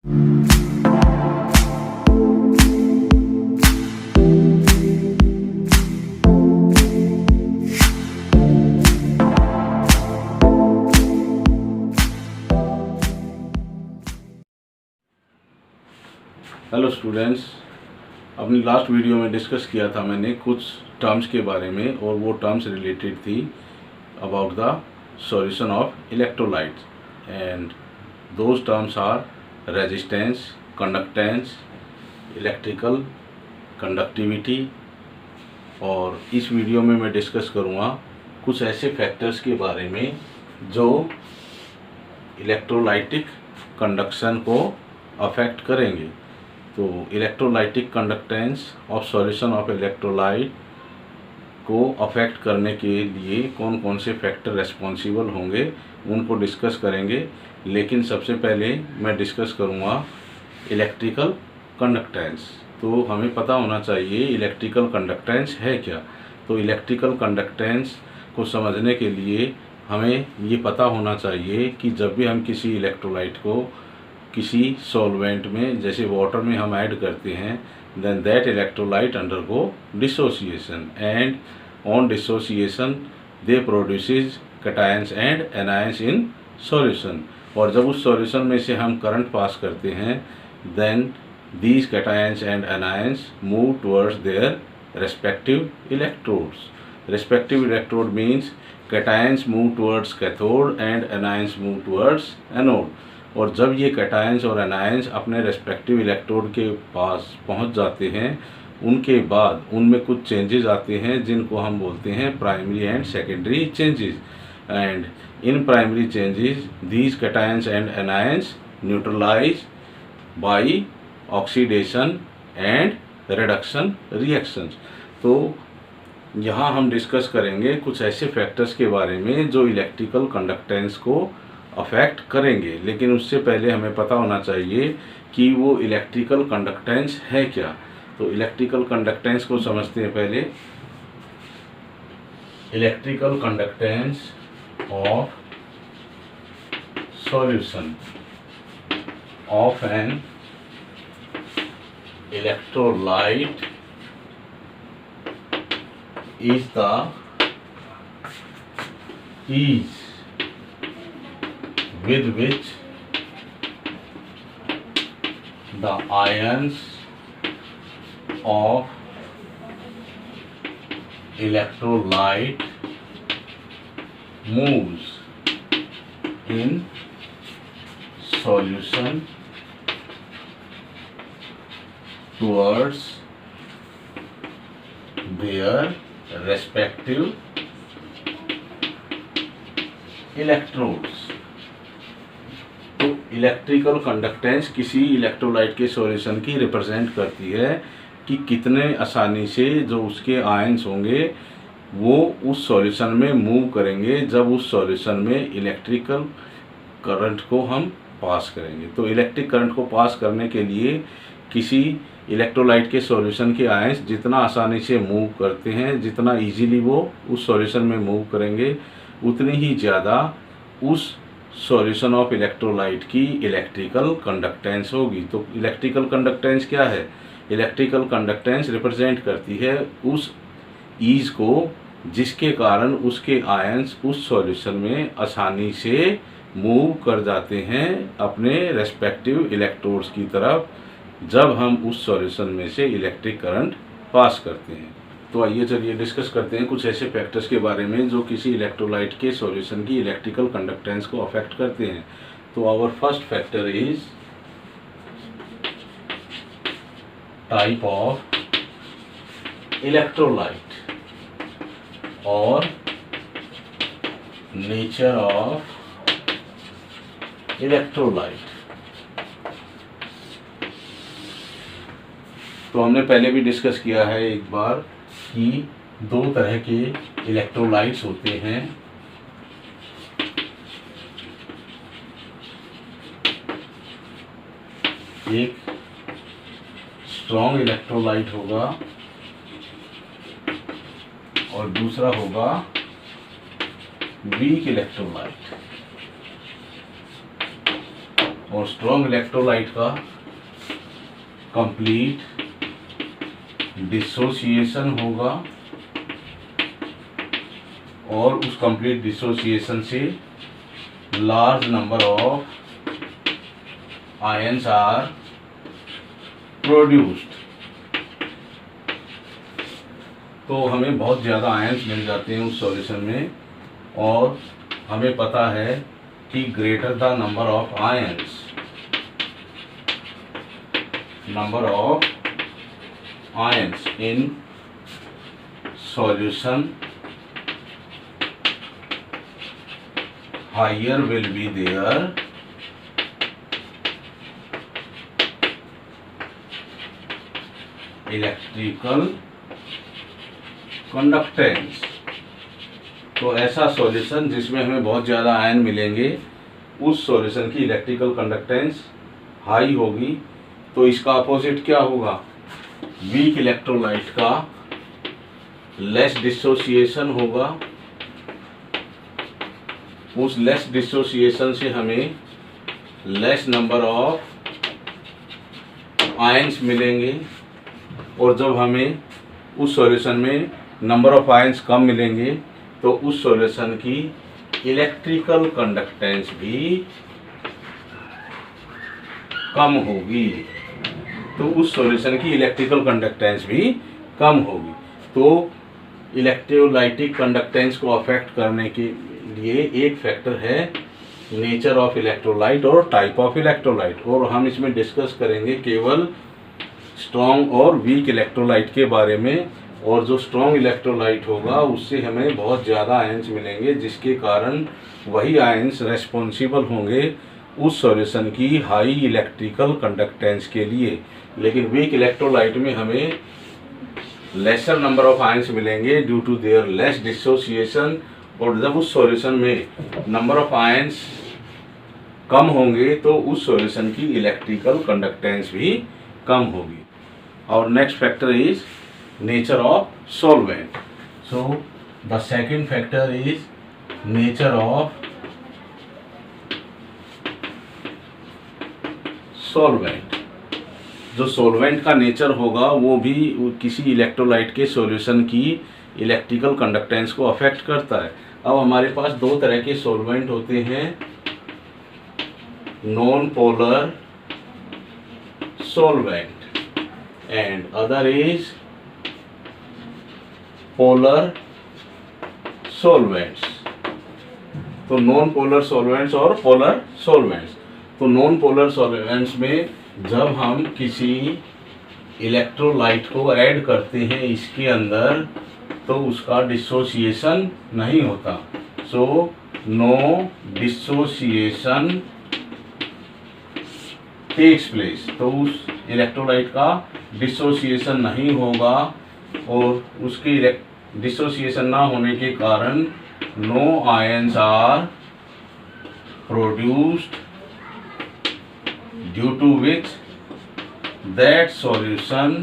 Hello students, अपनी last video में discuss किया था मैंने कुछ टर्म्स के बारे में, और वो टर्म्स रिलेटेड थी about the solution of electrolytes, and those terms are resistance, conductance, electrical conductivity. और इस वीडियो में मैं डिस्कस करूँगा कुछ ऐसे फैक्टर्स के बारे में जो इलेक्ट्रोलाइटिक कंडक्शन को अफेक्ट करेंगे। तो electrolytic conductance of solution of electrolyte को अफेक्ट करने के लिए कौन कौन से फैक्टर रेस्पॉन्सिबल होंगे उनको डिस्कस करेंगे। लेकिन सबसे पहले मैं डिस्कस करूँगा इलेक्ट्रिकल कंडक्टेंस। तो हमें पता होना चाहिए इलेक्ट्रिकल कंडक्टेंस है क्या। तो इलेक्ट्रिकल कंडक्टेंस को समझने के लिए हमें ये पता होना चाहिए कि जब भी हम किसी इलेक्ट्रोलाइट को किसी सॉल्वेंट में जैसे वाटर में हम ऐड करते हैं, then that electrolyte undergo dissociation, and on dissociation they produces cations and anions in solution. और जब उस सॉल्यूशन में से हम करंट पास करते हैं, then these cations and anions move towards their respective electrodes. Respective electrode means cations move towards cathode and anions move towards anode. और जब ये cations और anions अपने respective electrode के पास पहुंच जाते हैं, उनके बाद उनमें कुछ चेंजेस आते हैं जिनको हम बोलते हैं primary and secondary changes. And in primary changes these cations and anions neutralize by oxidation and reduction reactions. तो यहाँ हम डिस्कस करेंगे कुछ ऐसे फैक्टर्स के बारे में जो इलेक्ट्रिकल कंडक्टेंस को अफेक्ट करेंगे। लेकिन उससे पहले हमें पता होना चाहिए कि वो इलेक्ट्रिकल कंडक्टेंस है क्या। तो इलेक्ट्रिकल कंडक्टेंस को समझते हैं पहले। Electrical conductance of solution of an electrolyte is the ease with which the ions of electrolyte moves in solution towards their respective electrodes। तो इलेक्ट्रिकल कंडक्टेंस किसी इलेक्ट्रोलाइट के सॉल्यूशन की रिप्रेजेंट करती है कि कितने आसानी से जो उसके आयंस होंगे वो उस सॉल्यूशन में मूव करेंगे जब उस सॉल्यूशन में इलेक्ट्रिकल करंट को हम पास करेंगे। तो इलेक्ट्रिक करंट को पास करने के लिए किसी इलेक्ट्रोलाइट के सॉल्यूशन के आयंस जितना आसानी से मूव करते हैं, जितना इजीली वो उस सॉल्यूशन में मूव करेंगे, उतनी ही ज़्यादा उस सॉल्यूशन ऑफ इलेक्ट्रोलाइट की इलेक्ट्रिकल कंडक्टेंस होगी। तो इलेक्ट्रिकल कंडक्टेंस क्या है? इलेक्ट्रिकल कंडक्टेंस रिप्रेजेंट करती है उस ईज को जिसके कारण उसके आयंस उस सॉल्यूशन में आसानी से मूव कर जाते हैं अपने रेस्पेक्टिव इलेक्ट्रोड्स की तरफ जब हम उस सॉल्यूशन में से इलेक्ट्रिक करंट पास करते हैं। तो आइए चलिए डिस्कस करते हैं कुछ ऐसे फैक्टर्स के बारे में जो किसी इलेक्ट्रोलाइट के सॉल्यूशन की इलेक्ट्रिकल कंडक्टेंस को अफेक्ट करते हैं। तो our first factor is type of electrolyte और नेचर ऑफ इलेक्ट्रोलाइट। तो हमने पहले भी डिस्कस किया है एक बार कि दो तरह के इलेक्ट्रोलाइट्स होते हैं। एक स्ट्रॉन्ग इलेक्ट्रोलाइट होगा और दूसरा होगा वीक इलेक्ट्रोलाइट। और स्ट्रॉन्ग इलेक्ट्रोलाइट का कंप्लीट डिसोसिएशन होगा और उस कंप्लीट डिसोसिएशन से large number of ions are produced. तो हमें बहुत ज़्यादा आयंस मिल जाते हैं उस सॉल्यूशन में, और हमें पता है कि greater the number of ions in solution higher will be their electrical conductance। तो ऐसा सॉल्यूशन जिसमें हमें बहुत ज़्यादा आयन मिलेंगे, उस सॉल्यूशन की इलेक्ट्रिकल कंडक्टेंस हाई होगी। तो इसका अपोजिट क्या होगा? वीक इलेक्ट्रोलाइट का लेस डिसोसिएशन होगा। उस लेस डिसोसिएशन से हमें लेस नंबर ऑफ आयंस मिलेंगे, और जब हमें उस सॉल्यूशन में नंबर ऑफ आयंस कम मिलेंगे तो उस सॉल्यूशन की इलेक्ट्रिकल कंडक्टेंस भी कम होगी। तो उस सॉल्यूशन की इलेक्ट्रिकल कंडक्टेंस भी कम होगी। तो इलेक्ट्रोलाइटिक कंडक्टेंस को अफेक्ट करने के लिए एक फैक्टर है नेचर ऑफ इलेक्ट्रोलाइट और टाइप ऑफ इलेक्ट्रोलाइट, और हम इसमें डिस्कस करेंगे केवल स्ट्रॉन्ग और वीक इलेक्ट्रोलाइट के बारे में। और जो स्ट्रॉन्ग इलेक्ट्रोलाइट होगा उससे हमें बहुत ज़्यादा आयंस मिलेंगे, जिसके कारण वही आयंस रेस्पॉन्सिबल होंगे उस सॉल्यूशन की हाई इलेक्ट्रिकल कंडक्टेंस के लिए। लेकिन वीक इलेक्ट्रोलाइट में हमें लेसर नंबर ऑफ आयंस मिलेंगे due to their less dissociation, और जब उस सॉल्यूशन में नंबर ऑफ आयंस कम होंगे तो उस सॉल्यूशन की इलेक्ट्रिकल कंडक्टेंस भी कम होगी। और next factor is nature of solvent. So the second factor is nature of solvent. जो सॉल्वेंट का नेचर होगा वो भी किसी इलेक्ट्रोलाइट के सॉल्यूशन की इलेक्ट्रिकल कंडक्टेंस को अफेक्ट करता है। अब हमारे पास दो तरह के सॉल्वेंट होते हैं, non polar solvent and other is polar solvents. तो नॉन पोलर सॉल्वेंट्स और पोलर सॉल्वेंट्स। तो नॉन पोलर सॉल्वेंट्स में जब हम किसी इलेक्ट्रोलाइट को ऐड करते हैं इसके अंदर, तो उसका डिसोसिएशन नहीं होता। So no dissociation takes place. तो उस इलेक्ट्रोलाइट का डिसोसिएशन नहीं होगा, और उसकी डिसोसिएशन ना होने के कारण no ions are produced, due to which that solution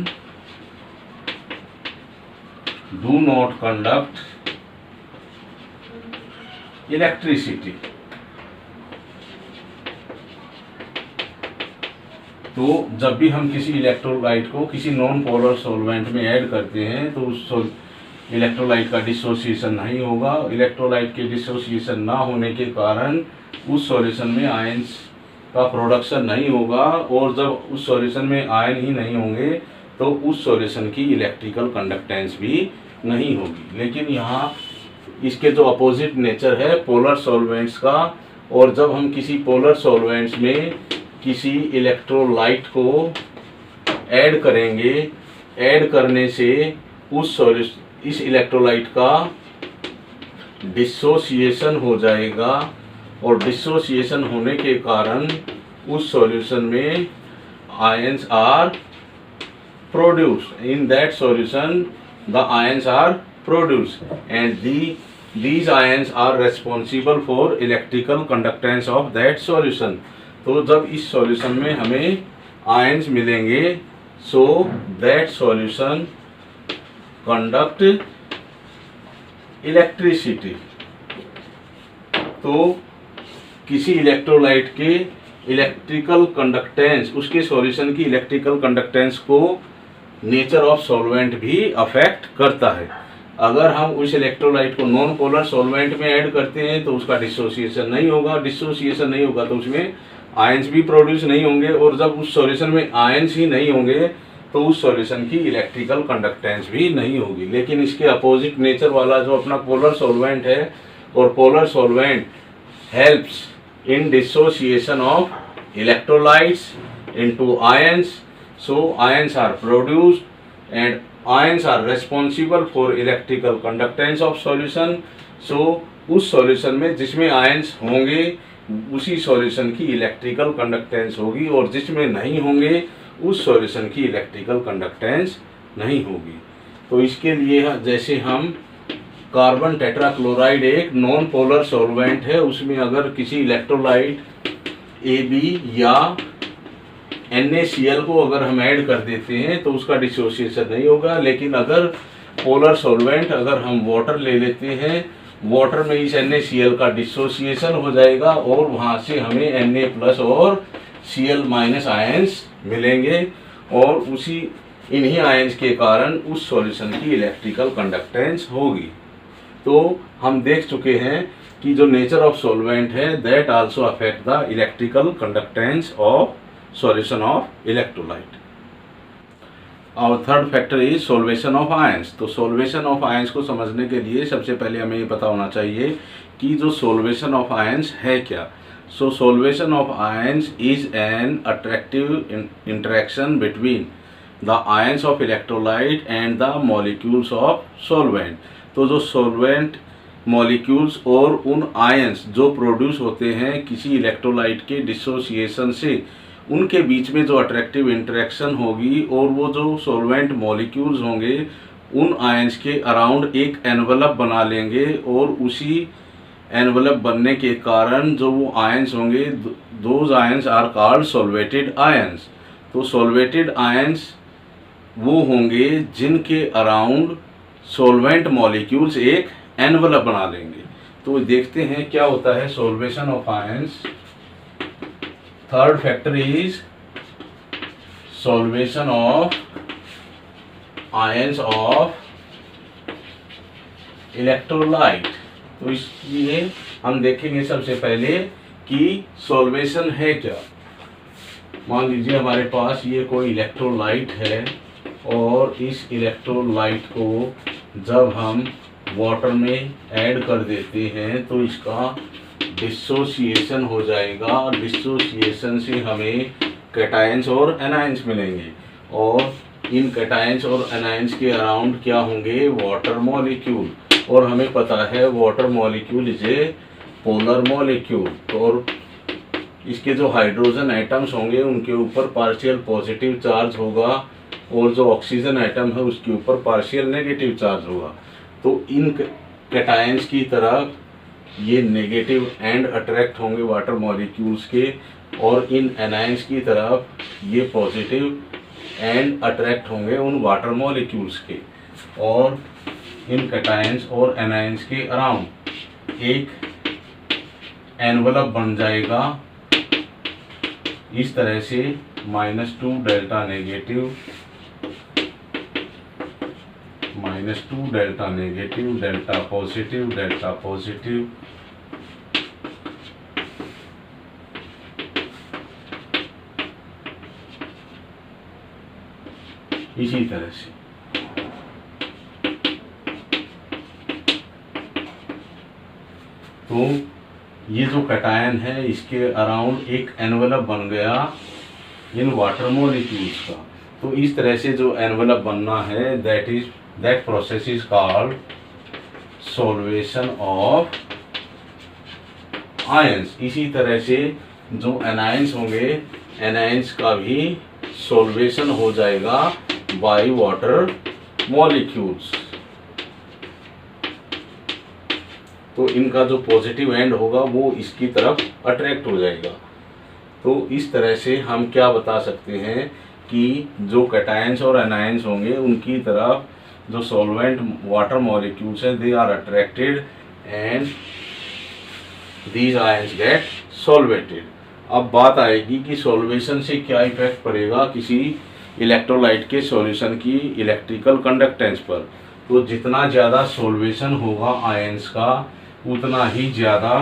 do not conduct electricity। तो जब भी हम किसी इलेक्ट्रोलाइट को किसी नॉन पोलर सॉल्वेंट में ऐड करते हैं तो उस इलेक्ट्रोलाइट का डिसोसिएशन नहीं होगा। इलेक्ट्रोलाइट के डिसोसिएशन ना होने के कारण उस सॉल्यूशन में आयंस का प्रोडक्शन नहीं होगा, और जब उस सॉल्यूशन में आयन ही नहीं होंगे तो उस सॉल्यूशन की इलेक्ट्रिकल कंडक्टेंस भी नहीं होगी। लेकिन यहाँ इसके जो अपोजिट नेचर है पोलर सॉल्वेंट्स का, और जब हम किसी पोलर सॉल्वेंट्स में किसी इलेक्ट्रोलाइट को ऐड करेंगे, ऐड करने से इस इलेक्ट्रोलाइट का डिसोसिएशन हो जाएगा, और डिसोसिएशन होने के कारण उस सॉल्यूशन में ions are produced. In that solution the ions are produced and these ions are responsible for electrical conductance of that solution। तो जब इस सॉल्यूशन में हमें आयंस मिलेंगे, so that solution conduct electricity। तो किसी इलेक्ट्रोलाइट के इलेक्ट्रिकल कंडक्टेंस, उसके सॉल्यूशन की इलेक्ट्रिकल कंडक्टेंस को नेचर ऑफ सॉल्वेंट भी अफेक्ट करता है। अगर हम उस इलेक्ट्रोलाइट को नॉन पोलर सॉल्वेंट में ऐड करते हैं तो उसका डिसोसिएशन नहीं होगा, डिसोसिएशन नहीं होगा तो उसमें आयंस भी प्रोड्यूस नहीं होंगे, और जब उस सॉल्यूशन में आयंस ही नहीं होंगे तो उस सॉल्यूशन की इलेक्ट्रिकल कंडक्टेंस भी नहीं होगी। लेकिन इसके अपोजिट नेचर वाला जो अपना पोलर सॉल्वेंट है, और polar solvent helps in dissociation of electrolytes into ions, so ions are produced and ions are responsible for electrical conductance of solution, so उस सॉल्यूशन में जिसमें आयंस होंगे उसी सॉल्यूशन की इलेक्ट्रिकल कंडक्टेंस होगी, और जिसमें नहीं होंगे उस सॉल्यूशन की इलेक्ट्रिकल कंडक्टेंस नहीं होगी। तो इसके लिए जैसे हम कार्बन टेट्राक्लोराइड एक नॉन पोलर सॉल्वेंट है, उसमें अगर किसी इलेक्ट्रोलाइट AB या NaCl को अगर हम ऐड कर देते हैं तो उसका डिसोसिएशन नहीं होगा। लेकिन अगर पोलर सॉल्वेंट अगर हम वाटर ले लेते हैं, वाटर में इस NaCl का डिसोसिएशन हो जाएगा और वहाँ से हमें Na+ और Cl- आयंस मिलेंगे, और उसी इन्हीं आयंस के कारण उस सॉल्यूशन की इलेक्ट्रिकल कंडक्टेंस होगी। तो हम देख चुके हैं कि जो नेचर ऑफ सॉल्वेंट है that also affect the electrical conductance of solution of electrolyte. और third factor is solvation of ions. तो सॉल्वेशन ऑफ आयंस को समझने के लिए सबसे पहले हमें ये पता होना चाहिए कि जो सॉल्वेशन ऑफ आयंस है क्या। So solvation of ions is an attractive interaction between the ions of electrolyte and the molecules of solvent. तो जो सॉल्वेंट मॉलिक्यूल्स और उन आयंस जो प्रोड्यूस होते हैं किसी इलेक्ट्रोलाइट के डिसोसिएशन से, उनके बीच में जो अट्रैक्टिव इंटरेक्शन होगी, और वो जो सॉल्वेंट मॉलिक्यूल्स होंगे उन आयंस के अराउंड एक एनवलप बना लेंगे, और उसी एनवलप बनने के कारण जो वो आयंस होंगे those ions are called solvated ions. तो सॉल्वेटेड आयंस वो होंगे जिनके अराउंड सॉल्वेंट मॉलिक्यूल्स एक एनवलप बना लेंगे। तो देखते हैं क्या होता है solvation of ions. Third factor is solvation of ions of electrolyte. तो इसलिए हम देखेंगे सबसे पहले कि सॉल्वेशन है क्या। मान लीजिए हमारे पास ये कोई इलेक्ट्रोलाइट है, और इस इलेक्ट्रोलाइट को जब हम वाटर में ऐड कर देते हैं तो इसका डिसोसिएशन हो जाएगा। डिसोसिएशन से हमें कैटायंस और एनायंस मिलेंगे, और इन कैटायंस और एनायंस के अराउंड क्या होंगे, वाटर मॉलिक्यूल। और हमें पता है water molecule is a polar molecule, और इसके जो हाइड्रोजन एटम्स होंगे उनके ऊपर पार्शियल पॉजिटिव चार्ज होगा, और जो ऑक्सीजन एटम है उसके ऊपर पार्शियल नेगेटिव चार्ज होगा। तो इन कैटायंस की तरफ ये नेगेटिव एंड अट्रैक्ट होंगे वाटर मॉलिक्यूल्स के, और इन एनायंस की तरफ ये पॉजिटिव एंड अट्रैक्ट होंगे उन वाटर मॉलिक्यूल्स के, और इन कैटायंस और एनायंस के अराउंड एक एनवलप बन जाएगा इस तरह से -2 delta negative, -2 delta negative, delta positive, delta positive, इसी तरह से। तो ये जो कैटायन है इसके अराउंड एक एनवलप बन गया इन वाटर मॉलिक्यूल्स का। तो इस तरह से जो एनवलप बनना है that process is called solvation of ions. इसी तरह से जो एनायंस होंगे एनायंस का भी सॉल्वेशन हो जाएगा बाय वाटर मॉलिक्यूल्स। तो इनका जो पॉजिटिव एंड होगा वो इसकी तरफ अट्रैक्ट हो जाएगा। तो इस तरह से हम क्या बता सकते हैं कि जो कैटायंस और एनायंस होंगे उनकी तरफ जो सॉल्वेंट वाटर मॉलिक्यूल्स हैं they are attracted and these ions get solvated. अब बात आएगी कि सॉल्वेशन से क्या इफेक्ट पड़ेगा किसी इलेक्ट्रोलाइट के सॉल्यूशन की इलेक्ट्रिकल कंडक्टेंस पर। तो जितना ज़्यादा सॉल्वेशन होगा आयंस का, उतना ही ज़्यादा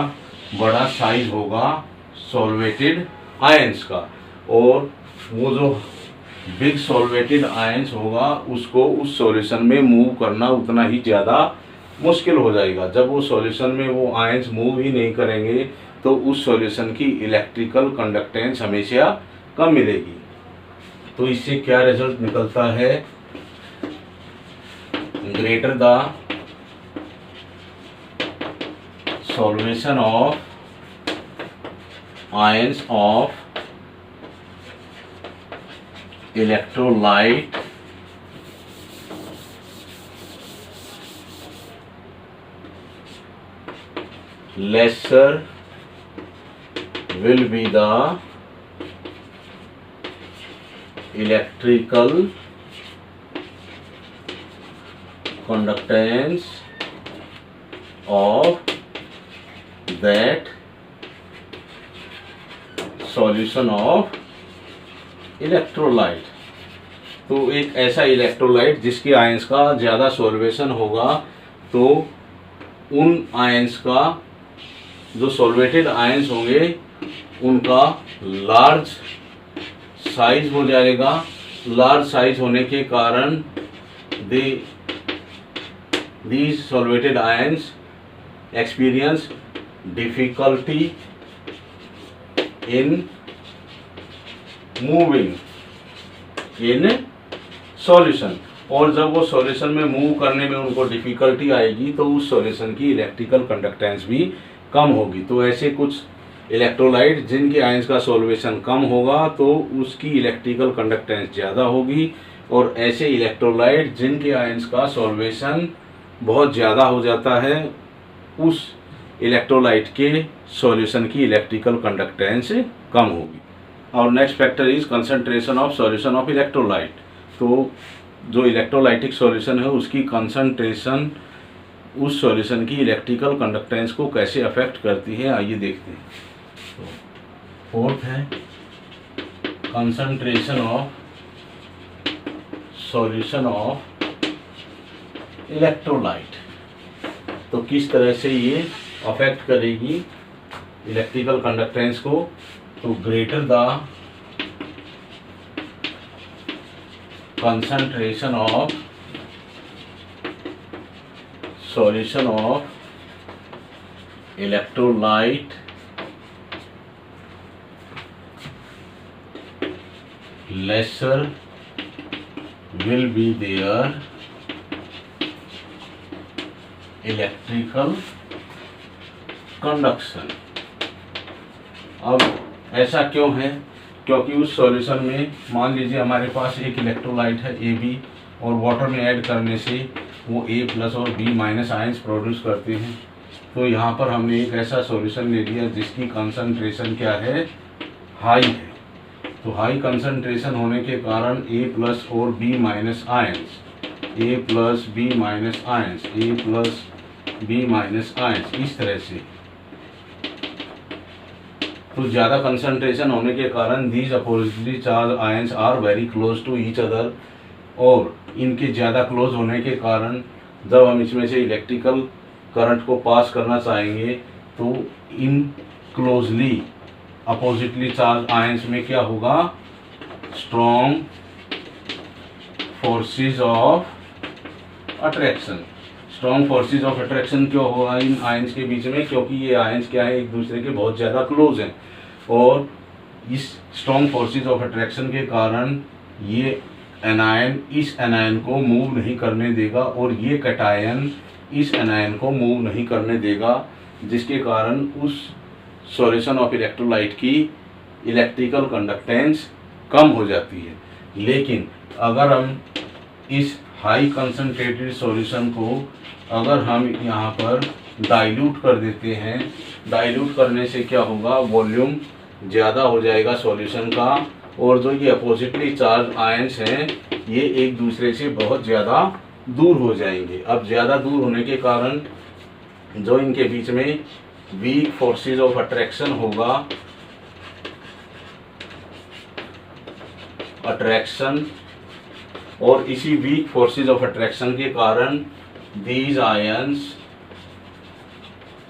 बड़ा साइज होगा सॉल्वेटेड आयंस का, और वो जो बिग सॉल्वेटेड आयंस होगा उसको उस सॉल्यूशन में मूव करना उतना ही ज़्यादा मुश्किल हो जाएगा। जब वो सॉल्यूशन में वो आयंस मूव ही नहीं करेंगे तो उस सॉल्यूशन की इलेक्ट्रिकल कंडक्टेंस हमेशा कम मिलेगी। तो इससे क्या रिजल्ट निकलता है, greater the solvation of ions of electrolyte lesser will be the electrical conductance of that solution of electrolyte. तो एक ऐसा इलेक्ट्रोलाइट जिसकी आयंस का ज़्यादा सॉल्वेशन होगा, तो उन आयंस का जो सॉल्वेटेड आयंस होंगे उनका लार्ज साइज हो जाएगा। लार्ज साइज होने के कारण these solvated ions experience difficulty in moving in solution, और जब वो सॉल्यूशन में मूव करने में उनको डिफिकल्टी आएगी तो उस सॉल्यूशन की इलेक्ट्रिकल कंडक्टेंस भी कम होगी। तो ऐसे कुछ इलेक्ट्रोलाइट जिनके आयंस का सॉल्वेशन कम होगा तो उसकी इलेक्ट्रिकल कंडक्टेंस ज़्यादा होगी, और ऐसे इलेक्ट्रोलाइट जिनके आयंस का सॉल्वेशन बहुत ज़्यादा हो जाता है उस इलेक्ट्रोलाइट के सॉल्यूशन की इलेक्ट्रिकल कंडक्टेंस कम होगी। और next factor is concentration of solution of electrolyte. तो जो इलेक्ट्रोलाइटिक सॉल्यूशन है उसकी कंसंट्रेशन उस सॉल्यूशन की इलेक्ट्रिकल कंडक्टेंस को कैसे अफेक्ट करती है, आइए देखते हैं। तो फोर्थ है concentration of solution of electrolyte. तो किस तरह से ये अफेक्ट करेगी इलेक्ट्रिकल कंडक्टेंस को। तो greater the concentration of solution of electrolyte lesser will be their electrical conduction। अब ऐसा क्यों है, क्योंकि उस सॉल्यूशन में मान लीजिए हमारे पास एक इलेक्ट्रोलाइट है AB, और वाटर में ऐड करने से वो A+ और B- आयंस प्रोड्यूस करते हैं। तो यहाँ पर हमने एक ऐसा सॉल्यूशन ले लिया जिसकी कंसंट्रेशन क्या है, हाई है। तो हाई कंसंट्रेशन होने के कारण A+ और B- ions, A+ B- ions, A+ B- ions, इस तरह से। तो ज़्यादा कंसंट्रेशन होने के कारण these oppositely charged ions are very close to each other, और इनके ज़्यादा क्लोज होने के कारण जब हम इसमें से इलेक्ट्रिकल करंट को पास करना चाहेंगे तो इन क्लोजली अपोजिटली चार्ज आयंस में क्या होगा, strong forces of attraction. Strong forces of attraction क्यों होगा इन आयंस के बीच में, क्योंकि ये आयंस क्या है, एक दूसरे के बहुत ज़्यादा क्लोज हैं, और इस स्ट्रॉन्ग फोर्सेस ऑफ अट्रैक्शन के कारण ये एनायन इस एनायन को मूव नहीं करने देगा, और ये कैटायन इस एनायन को मूव नहीं करने देगा, जिसके कारण उस सॉल्यूशन ऑफ इलेक्ट्रोलाइट की इलेक्ट्रिकल कंडक्टेंस कम हो जाती है। लेकिन अगर हम इस हाई कंसंट्रेटेड सॉल्यूशन को अगर हम यहाँ पर डाइल्यूट कर देते हैं, डाइल्यूट करने से क्या होगा, वॉल्यूम ज़्यादा हो जाएगा सॉल्यूशन का, और जो ये अपोजिटली चार्ज आयंस हैं ये एक दूसरे से बहुत ज़्यादा दूर हो जाएंगे। अब ज़्यादा दूर होने के कारण जो इनके बीच में वीक फोर्सेस ऑफ अट्रैक्शन होगा अट्रैक्शन और इसी वीक फोर्सेस ऑफ अट्रैक्शन के कारण दीज आयंस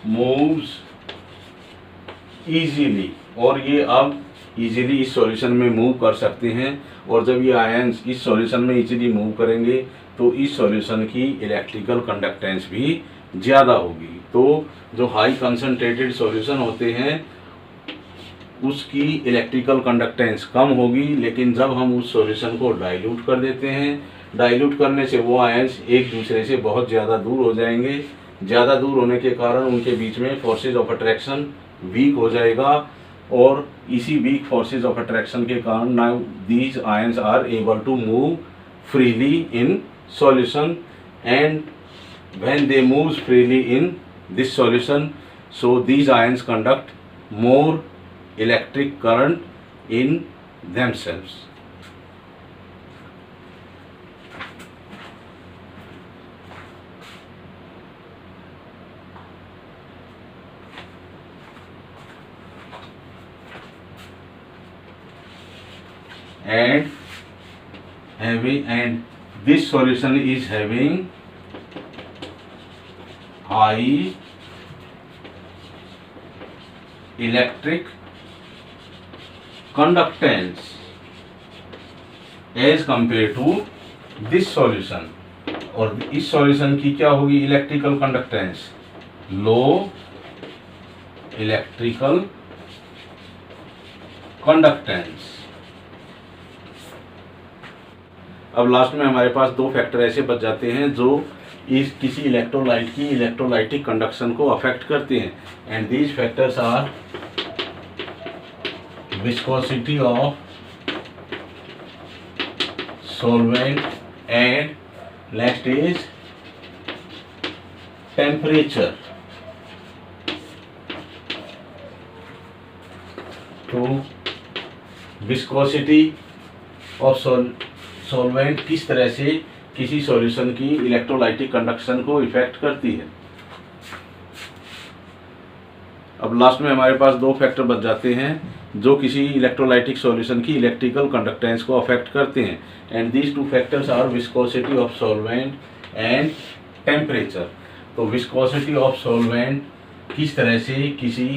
मूव्स इजीली, और ये अब इजीली इस सॉल्यूशन में मूव कर सकते हैं। और जब ये आयंस इस सॉल्यूशन में इजीली मूव करेंगे तो इस सॉल्यूशन की इलेक्ट्रिकल कंडक्टेंस भी ज़्यादा होगी। तो जो हाई कंसंट्रेटेड सॉल्यूशन होते हैं उसकी इलेक्ट्रिकल कंडक्टेंस कम होगी, लेकिन जब हम उस सॉल्यूशन को डाइल्यूट कर देते हैं, डाइल्यूट करने से वो आयंस एक दूसरे से बहुत ज़्यादा दूर हो जाएंगे। ज़्यादा दूर होने के कारण उनके बीच में फोर्सेज ऑफ अट्रैक्शन वीक हो जाएगा, और इसी वीक फोर्सेज ऑफ अट्रैक्शन के कारण now these ions are able to move freely in solution, and when they moves freely in this solution, so these ions conduct more electric current in themselves. And this solution is having high electric conductance as compared to this solution, और इस solution की क्या होगी electrical conductance, लो electrical conductance. अब last में हमारे पास दो factor ऐसे बच जाते हैं जो इस किसी इलेक्ट्रोलाइट की इलेक्ट्रोलाइटिक कंडक्शन को अफेक्ट करते हैं, and these factors are viscosity of solvent and next is temperature। तो विस्कोसिटी ऑफ सॉल्वेंट किस तरह से किसी सॉल्यूशन की इलेक्ट्रोलाइटिक कंडक्शन को इफेक्ट करती है। अब लास्ट में हमारे पास दो फैक्टर बच जाते हैं जो किसी इलेक्ट्रोलाइटिक सॉल्यूशन की इलेक्ट्रिकल कंडक्टेंस को अफेक्ट करते हैं, and these two factors are viscosity of solvent and temperature. तो विस्कोसिटी ऑफ सॉल्वेंट किस तरह से किसी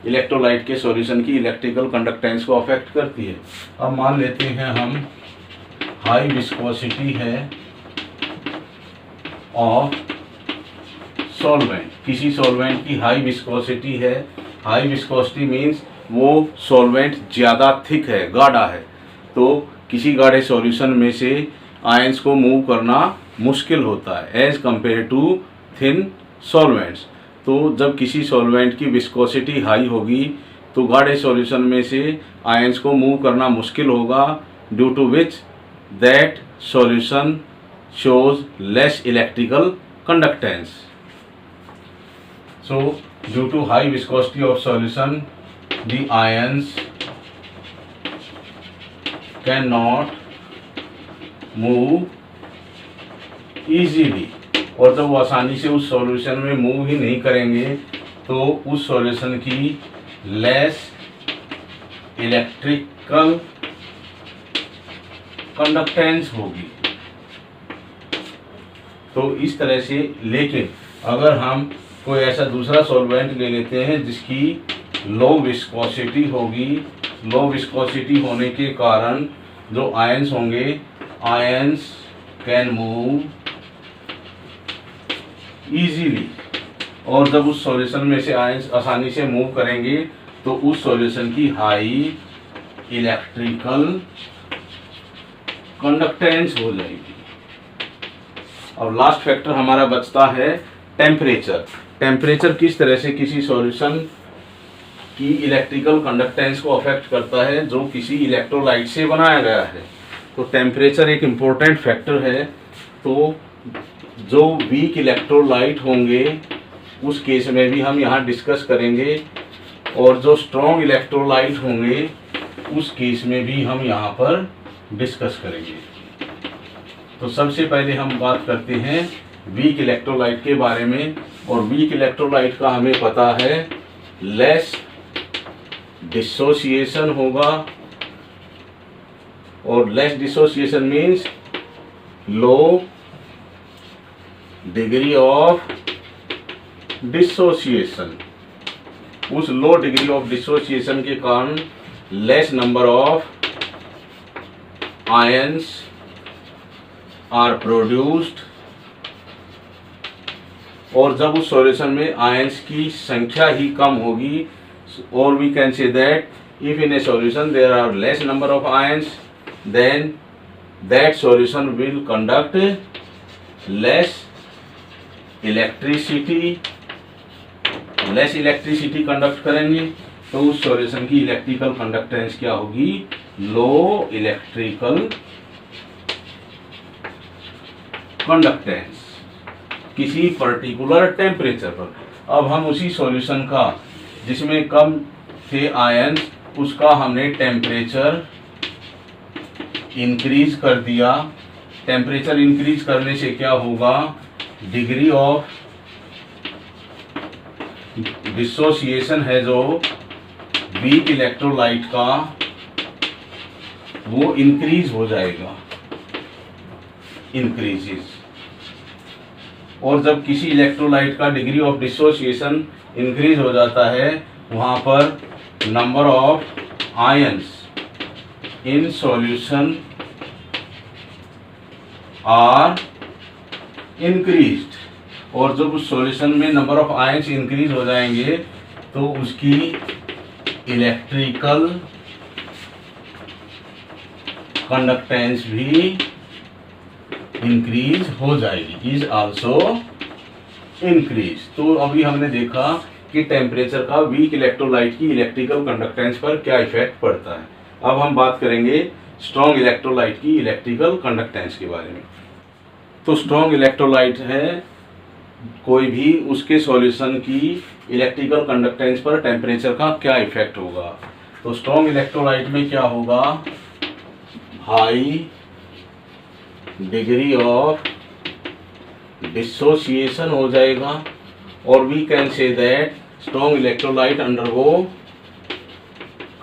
इलेक्ट्रोलाइट के सॉल्यूशन की इलेक्ट्रिकल कंडक्टेंस को अफेक्ट करती है। अब मान लेते हैं हम हाई विस्कोसिटी है ऑफ सॉल्वेंट, किसी सॉल्वेंट की हाई विस्कोसिटी है। हाई विस्कोसिटी मीन्स वो सॉल्वेंट ज़्यादा थिक है, गाढ़ा है, तो किसी गाढ़े सॉल्यूशन में से आयंस को मूव करना मुश्किल होता है as compare to thin solvents. तो जब किसी सॉल्वेंट की विस्कोसिटी हाई होगी तो गाढ़े सॉल्यूशन में से आयंस को मूव करना मुश्किल होगा, due to which that solution shows less electrical conductance. So due to high viscosity of solution, the ions cannot move easily, और जब वो आसानी से उस सॉल्यूशन में मूव ही नहीं करेंगे तो उस सॉल्यूशन की लेस इलेक्ट्रिकल कंडक्टेंस होगी। तो इस तरह से, लेकिन अगर हम कोई ऐसा दूसरा सॉल्वेंट ले लेते हैं जिसकी लो विस्कोसिटी होगी, लो विस्कोसिटी होने के कारण जो आयंस होंगे, आयंस कैन मूव इजीली, और जब उस सॉल्यूशन में से आयंस आसानी से मूव करेंगे तो उस सॉल्यूशन की हाई इलेक्ट्रिकल कंडक्टेंस हो जाएगी। और लास्ट फैक्टर हमारा बचता है टेम्परेचर। टेम्परेचर किस तरह से किसी सॉल्यूशन की इलेक्ट्रिकल कंडक्टेंस को अफेक्ट करता है जो किसी इलेक्ट्रोलाइट से बनाया गया है। तो टेम्परेचर एक इम्पोर्टेंट फैक्टर है। तो जो वीक इलेक्ट्रोलाइट होंगे उस केस में भी हम यहाँ डिस्कस करेंगे, और जो स्ट्रॉन्ग इलेक्ट्रोलाइट होंगे उस केस में भी हम यहाँ पर डिस्कस करेंगे। तो सबसे पहले हम बात करते हैं वीक इलेक्ट्रोलाइट के बारे में, और वीक इलेक्ट्रोलाइट का हमें पता है लेस डिसोसिएशन होगा और less dissociation means low degree of dissociation. उस लो डिग्री ऑफ डिसोसिएशन के कारण less number of ions are produced, और जब उस सॉल्यूशन में आयंस की संख्या ही कम होगी, और we can say that if in a solution there are less number of ions then that solution will conduct less electricity conduct करेंगे, तो उस सॉल्यूशन की इलेक्ट्रिकल कंडक्टेंस क्या होगी? लो इलेक्ट्रिकल कंडक्टेंस किसी पर्टिकुलर टेम्परेचर पर। अब हम उसी सॉल्यूशन का जिसमें कम थे आयन, उसका हमने टेम्परेचर इंक्रीज कर दिया। टेम्परेचर इंक्रीज करने से क्या होगा? डिग्री ऑफ डिसोसिएशन है जो वीक इलेक्ट्रोलाइट का, वो इंक्रीज हो जाएगा, इंक्रीजेस। और जब किसी इलेक्ट्रोलाइट का डिग्री ऑफ डिसोसिएशन इंक्रीज हो जाता है, वहाँ पर number of ions in solution are increased, और जब उस सॉल्यूशन में नंबर ऑफ आयंस इंक्रीज हो जाएंगे तो उसकी इलेक्ट्रिकल कंडक्टेंस भी इंक्रीज हो जाएगी, इज आल्सो इंक्रीज। तो अभी हमने देखा कि टेम्परेचर का वीक इलेक्ट्रोलाइट की इलेक्ट्रिकल कंडक्टेंस पर क्या इफेक्ट पड़ता है। अब हम बात करेंगे स्ट्रॉन्ग इलेक्ट्रोलाइट की इलेक्ट्रिकल कंडक्टेंस के बारे में। तो स्ट्रॉन्ग इलेक्ट्रोलाइट है कोई भी, उसके सॉल्यूशन की इलेक्ट्रिकल कंडक्टेंस पर टेम्परेचर का क्या इफेक्ट होगा। तो स्ट्रॉन्ग इलेक्ट्रोलाइट में क्या होगा? हाई डिग्री ऑफ डिसोसिएशन हो जाएगा, और we can say that strong electrolyte undergo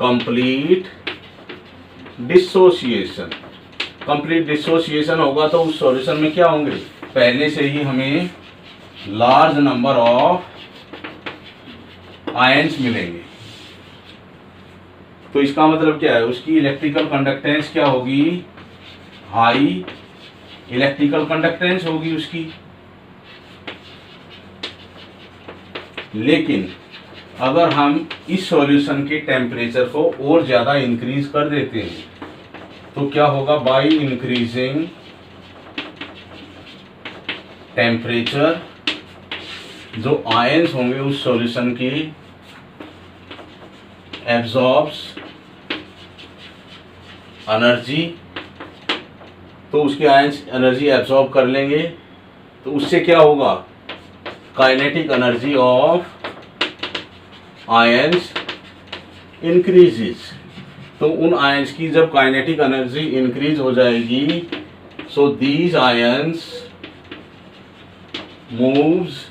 complete dissociation. Complete dissociation होगा तो उस सॉल्यूशन में क्या होंगे? पहले से ही हमें लार्ज नंबर ऑफ आयंस मिलेंगे। तो इसका मतलब क्या है? उसकी इलेक्ट्रिकल कंडक्टेंस क्या होगी? हाई इलेक्ट्रिकल कंडक्टेंस होगी उसकी। लेकिन अगर हम इस सॉल्यूशन के टेम्परेचर को और ज़्यादा इंक्रीज कर देते हैं तो क्या होगा? बाय इंक्रीजिंग टेम्परेचर, जो आयंस होंगे उस सॉल्यूशन की एब्जॉर्ब्स एनर्जी, तो उसके आयंस एनर्जी एब्जॉर्ब कर लेंगे, तो उससे क्या होगा? Kinetic energy of ions increases. तो उन आयंस की जब काइनेटिक एनर्जी इंक्रीज हो जाएगी, so these ions moves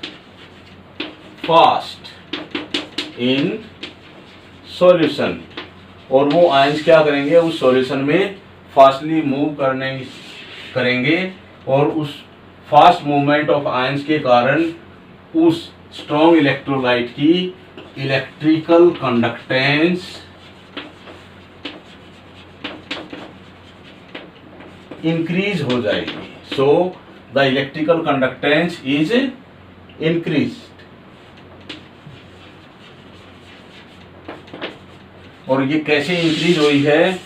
fast in solution, और वो आयंस क्या करेंगे? उस सॉल्यूशन में फास्टली मूव करेंगे, और उस फास्ट मूवमेंट ऑफ आयंस के कारण उस स्ट्रॉन्ग इलेक्ट्रोलाइट की इलेक्ट्रिकल कंडक्टेंस इंक्रीज हो जाएगी। So the electrical conductance is increased. और ये कैसे इंक्रीज हुई है?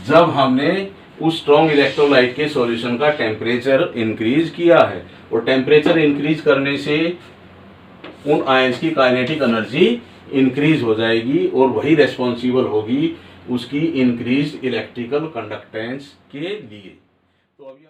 जब हमने उस स्ट्रॉन्ग इलेक्ट्रोलाइट के सॉल्यूशन का टेम्परेचर इंक्रीज किया है, और टेम्परेचर इंक्रीज करने से उन आयंस की काइनेटिक एनर्जी इंक्रीज हो जाएगी, और वही रेस्पॉन्सिबल होगी उसकी इंक्रीज इलेक्ट्रिकल कंडक्टेंस के लिए। तो अभी